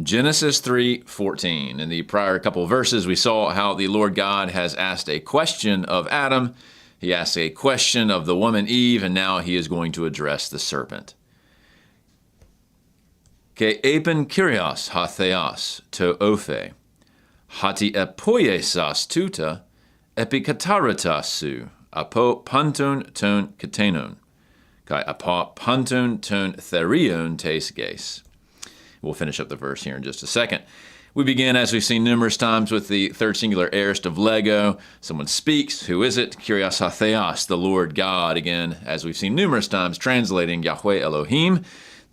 Genesis 3:14. In the prior couple of verses, we saw how the Lord God has asked a question of Adam. He asked a question of the woman Eve, and now he is going to address the serpent. Ke epen kyrios ha theos to ophe, hati epoiesas tuta, epikataratas su, apo panton ton katenon, kai apo panton ton therion tes ges. We'll finish up the verse here in just a second. We begin, as we've seen numerous times, with the third singular aorist of lego. Someone speaks. Who is it? Kyrios ha theos, the Lord God. Again, as we've seen numerous times, translating Yahweh Elohim,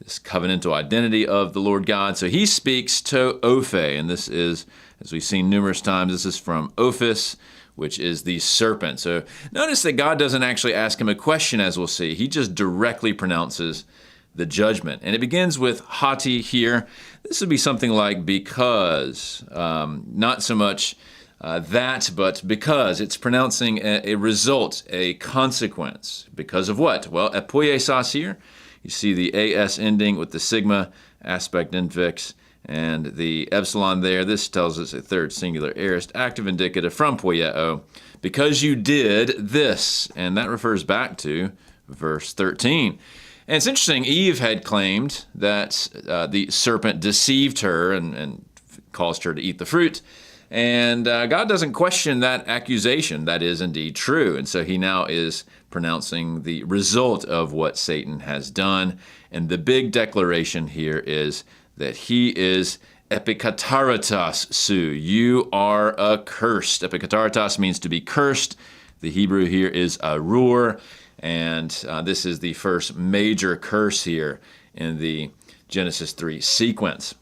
this covenantal identity of the Lord God. So he speaks to Ophe, and this is, as we've seen numerous times, this is from Ophis, which is the serpent. So notice that God doesn't actually ask him a question, as we'll see. He just directly pronounces the judgment. And it begins with hati here. This would be something like because, not so much that, but because. It's pronouncing a result, a consequence. Because of what? Well, epoiesas here. You see the as ending with the sigma aspect infix and the epsilon there. This tells us a third singular aorist active indicative from poieo. Because you did this. And that refers back to verse 13. And it's interesting, Eve had claimed that the serpent deceived her and caused her to eat the fruit. And God doesn't question that accusation. That is indeed true. And so he now is pronouncing the result of what Satan has done. And the big declaration here is that he is epikataratas su. You are accursed. Epikataratas means to be cursed. The Hebrew here is arur. And this is the first major curse here in the Genesis 3 sequence.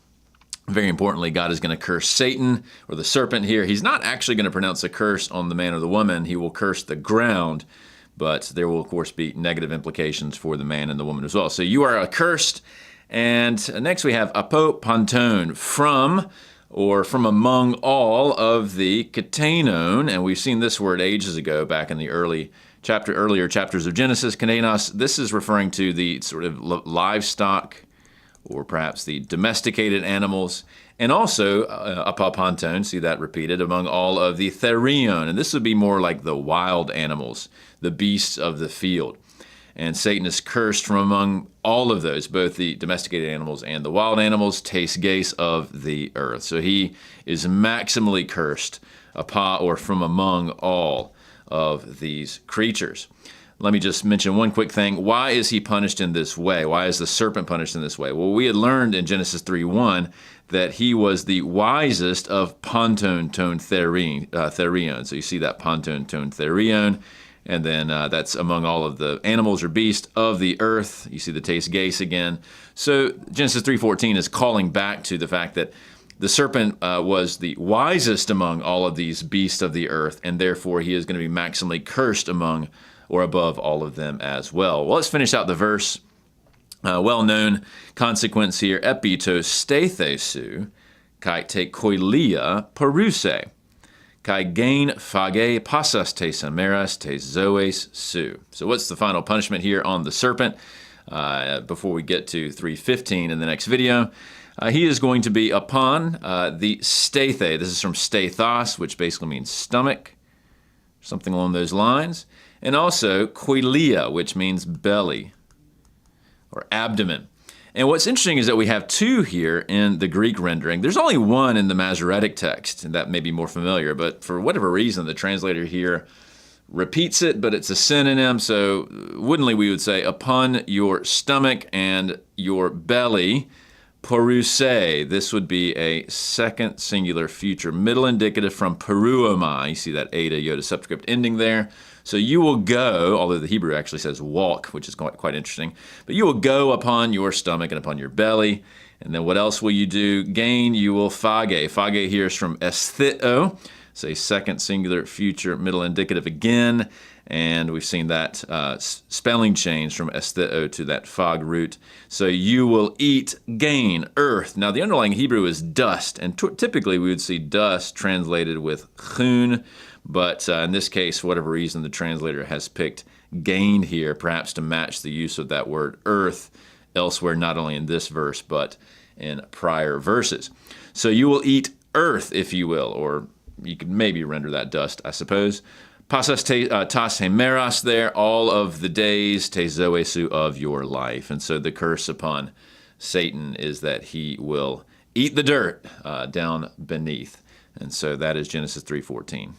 Very importantly, God is going to curse Satan, or the serpent here. He's not actually going to pronounce a curse on the man or the woman. He will curse the ground, but there will, of course, be negative implications for the man and the woman as well. So you are accursed. And next we have apo panton, from, or from among all of the katenon. And we've seen this word ages ago back in the earlier chapters of Genesis. Kanenos, this is referring to the sort of livestock, or perhaps the domesticated animals, and also apapanton, see that repeated, among all of the therion. And this would be more like the wild animals, the beasts of the field. And Satan is cursed from among all of those, both the domesticated animals and the wild animals, tes ges of the earth. So he is maximally cursed, or from among all of these creatures. Let me just mention one quick thing. Why is he punished in this way? Why is the serpent punished in this way? Well, we had learned in Genesis 3:1 that he was the wisest of panton ton therion. So you see that panton ton therion, and then that's among all of the animals or beasts of the earth. You see the tes ges again. So Genesis 3:14 is calling back to the fact that the serpent was the wisest among all of these beasts of the earth, and therefore he is going to be maximally cursed among or above all of them as well. Well, let's finish out the verse. Well-known consequence here, epitos stethesu, kai te koilia peruse, kai gain phage passas te sameras te zoes su. So what's the final punishment here on the serpent? Before we get to 3:15 in the next video, he is going to be upon the stethe. This is from stethos, which basically means stomach, something along those lines. And also koilia, which means belly or abdomen. And what's interesting is that we have two here in the Greek rendering. There's only one in the Masoretic text, and that may be more familiar, but for whatever reason, the translator here repeats it, but it's a synonym. So woodenly, we would say upon your stomach and your belly, peruse. This would be a second singular future middle indicative from peruomai. You see that eta iota subscript ending there. So you will go, although the Hebrew actually says walk, which is quite interesting, but you will go upon your stomach and upon your belly. And then what else will you do? Gain, you will phage. Phage here is from estheo. It's a second singular future middle indicative again. And we've seen that spelling change from estheo to that phag root. So you will eat, gain, earth. Now the underlying Hebrew is dust, and typically we would see dust translated with chun, but in this case, for whatever reason, the translator has picked gain here, perhaps to match the use of that word earth elsewhere, not only in this verse, but in prior verses. So you will eat earth, if you will, or you could maybe render that dust, I suppose. Pasas tas hemeras there, all of the days, te zoesu, of your life. And so the curse upon Satan is that he will eat the dirt down beneath. And so that is Genesis 3:14.